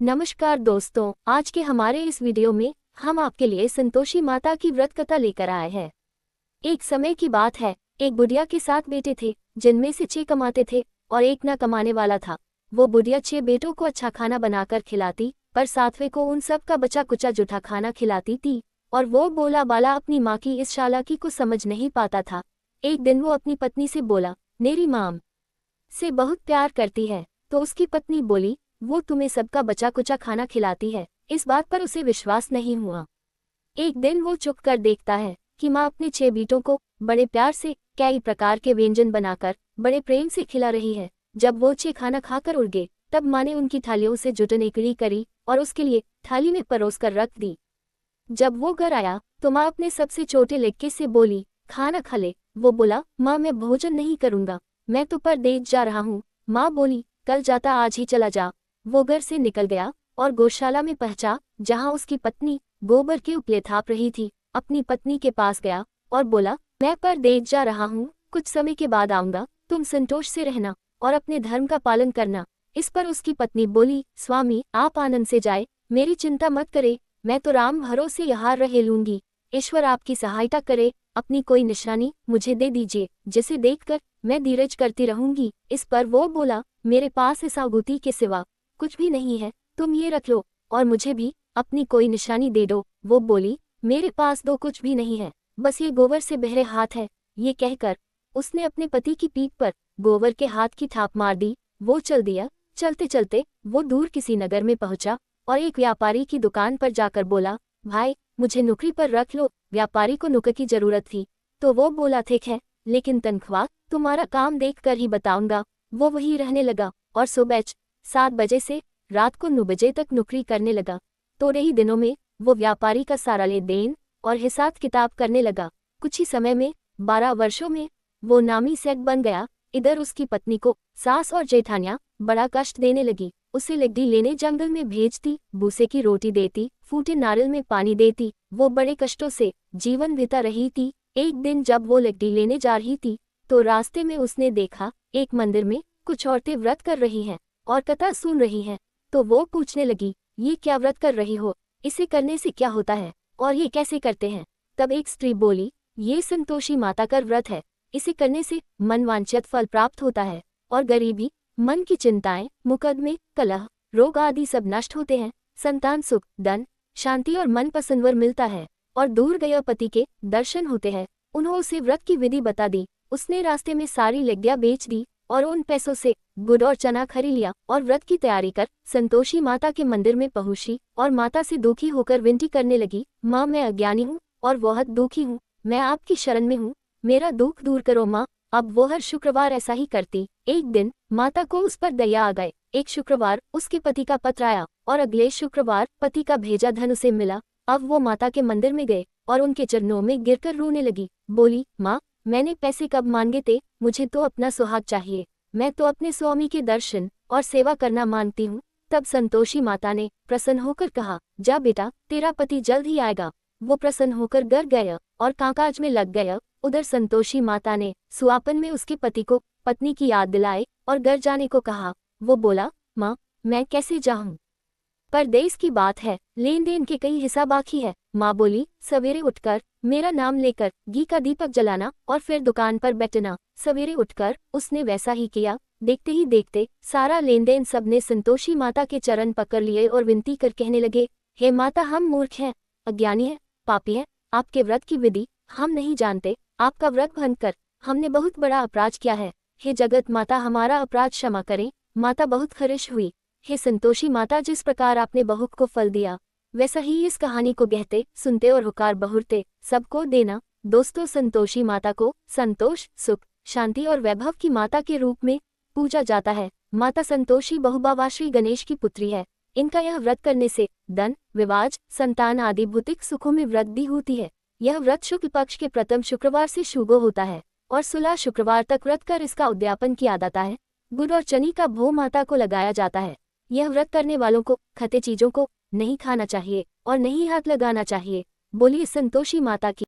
नमस्कार दोस्तों, आज के हमारे इस वीडियो में हम आपके लिए संतोषी माता की व्रत कथा लेकर आए हैं। एक समय की बात है, एक बुढ़िया के 7 बेटे थे, जिनमें से 6 कमाते थे और एक ना कमाने वाला था। वो बुढ़िया 6 बेटों को अच्छा खाना बनाकर खिलाती, पर 7वें को उन सब का बचा कुचा जूठा खाना खिलाती थी। और वो बोला बाला अपनी माँ की इस चालाकी को समझ नहीं पाता था। एक दिन वो अपनी पत्नी से बोला, मेरी माँ से बहुत प्यार करती है। तो उसकी पत्नी बोली, वो तुम्हें सबका बचा कुचा खाना खिलाती है। इस बात पर उसे विश्वास नहीं हुआ। एक दिन वो चुप कर देखता है कि माँ अपने 6 बेटों को बड़े प्यार से कई प्रकार के व्यंजन बनाकर बड़े प्रेम से खिला रही है। जब वो 6 खाना खाकर उड़ गए, तब माँ ने उनकी थालियों से जुटनेकड़ी करी और उसके लिए थाली में परोस कर रख दी। जब वो घर आया तो माँ अपने सबसे छोटे लड़के से बोली, खाना खा ले। वो बोला, माँ मैं भोजन नहीं करूँगा, मैं तो परदेश जा रहा हूँ। माँ बोली, कल जाता आज ही चला जा। वो घर से निकल गया और गौशाला में पहुंचा, जहां उसकी पत्नी गोबर के उपले थाप रही थी। अपनी पत्नी के पास गया और बोला, मैं परदेश जा रहा हूँ, कुछ समय के बाद आऊंगा, तुम संतोष से रहना और अपने धर्म का पालन करना। इस पर उसकी पत्नी बोली, स्वामी आप आनंद से जाए, मेरी चिंता मत करे, मैं तो राम भरोसे यहाँ रह लूंगी। ईश्वर आपकी सहायता करे, अपनी कोई निशानी मुझे दे दीजिए, जिसे देखकर मैं धीरज करती रहूंगी। इस पर वो बोला, मेरे पास इस आगुती के सिवा कुछ भी नहीं है, तुम ये रख लो और मुझे भी अपनी कोई निशानी दे दो। वो बोली, मेरे पास तो कुछ भी नहीं है, बस ये गोबर से बहरे हाथ है। ये कहकर उसने अपने पति की पीठ पर गोबर के हाथ की थाप मार दी। वो चल दिया। चलते चलते वो दूर किसी नगर में पहुंचा और एक व्यापारी की दुकान पर जाकर बोला, भाई मुझे नौकरी पर रख लो। व्यापारी को नौकर की जरूरत थी, तो वो बोला, ठीक है, लेकिन तनख्वाह तुम्हारा काम देख कर ही बताऊंगा। वो वहीं रहने लगा और सुबह 7 बजे से रात को 9 बजे तक नौकरी करने लगा। थोड़े ही दिनों में वो व्यापारी का सारा लेन देन और हिसाब किताब करने लगा। कुछ ही समय में 12 वर्षों में वो नामी सेठ बन गया। इधर उसकी पत्नी को सास और जेठानियां बड़ा कष्ट देने लगी। उसे लकड़ी लेने जंगल में भेजती, भूसे की रोटी देती, फूटे नारियल में पानी देती। वो बड़े कष्टों से जीवन बिता रही थी। एक दिन जब वो लकड़ी लेने जा रही थी, तो रास्ते में उसने देखा एक मंदिर में कुछ औरतें व्रत कर रही हैं और कथा सुन रही हैं। तो वो पूछने लगी, ये क्या व्रत कर रही हो, इसे करने से क्या होता है और ये कैसे करते हैं। तब एक स्त्री बोली, ये संतोषी माता का व्रत है, इसे करने से मनवांछित फल प्राप्त होता है और गरीबी, मन की चिंताएं, मुकदमे, कलह, रोग आदि सब नष्ट होते हैं। संतान सुख, धन, शांति और मन पसंद वर मिलता है और दूर गए पति के दर्शन होते हैं। उन्होंने उसे व्रत की विधि बता दी। उसने रास्ते में सारी लकड़ियां बेच दी और उन पैसों से गुड़ और चना खरीद लिया और व्रत की तैयारी कर संतोषी माता के मंदिर में पहुंची और माता से दुखी होकर विनती करने लगी, माँ मैं अज्ञानी हूँ और बहुत दुखी हूँ, मैं आपकी शरण में हूँ, मेरा दुख दूर करो माँ। अब वो हर शुक्रवार ऐसा ही करती। एक दिन माता को उस पर दया आ गए। एक शुक्रवार उसके पति का पत्र आया और अगले शुक्रवार पति का भेजा धन उसे मिला। अब वो माता के मंदिर में गए और उनके चरणों में गिरकर रोने लगी। बोली, माँ मैंने पैसे कब मांगे थे, मुझे तो अपना सुहाग चाहिए, मैं तो अपने स्वामी के दर्शन और सेवा करना मांगती हूँ। तब संतोषी माता ने प्रसन्न होकर कहा, जा बेटा, तेरा पति जल्द ही आएगा। वो प्रसन्न होकर घर गया और कामकाज में लग गया। उधर संतोषी माता ने सुहापन में उसके पति को पत्नी की याद दिलाई और घर जाने को कहा। वो बोला, माँ मैं कैसे जाऊँ, परदेश की बात है, लेन देन के कई हिस्सा बाकी है। माँ बोली, सवेरे उठकर मेरा नाम लेकर घी का दीपक जलाना और फिर दुकान पर बैठना। सवेरे उठकर उसने वैसा ही किया। देखते ही देखते सारा लेन देन सबने संतोषी माता के चरण पकड़ लिए और विनती कर कहने लगे, हे माता हम मूर्ख हैं, अज्ञानी हैं, पापी हैं, आपके व्रत की विधि हम नहीं जानते, आपका व्रत भंग कर हमने बहुत बड़ा अपराध किया है। हे जगत माता हमारा अपराध क्षमा करें। माता बहुत खरिश हुई। हे संतोषी माता, जिस प्रकार आपने बहू को फल दिया, वैसा ही इस कहानी को कहते, सुनते और हुकार बहुरते सबको देना। दोस्तों, संतोषी माता को संतोष, सुख, शांति और वैभव की माता के रूप में पूजा जाता है। माता संतोषी बहुभावा श्री गणेश की पुत्री है। इनका यह व्रत करने से धन, विवाह, संतान आदि भौतिक सुखों में वृद्धि होती है। यह व्रत शुक्ल पक्ष के प्रथम शुक्रवार से शुरू होता है और 16 शुक्रवार तक व्रत कर इसका उद्यापन किया जाता है। गुड़ और चनी का भोग माता को लगाया जाता है। यह व्रत करने वालों को खते चीजों को नहीं खाना चाहिए और नहीं हाथ लगाना चाहिए। बोलिए संतोषी माता की।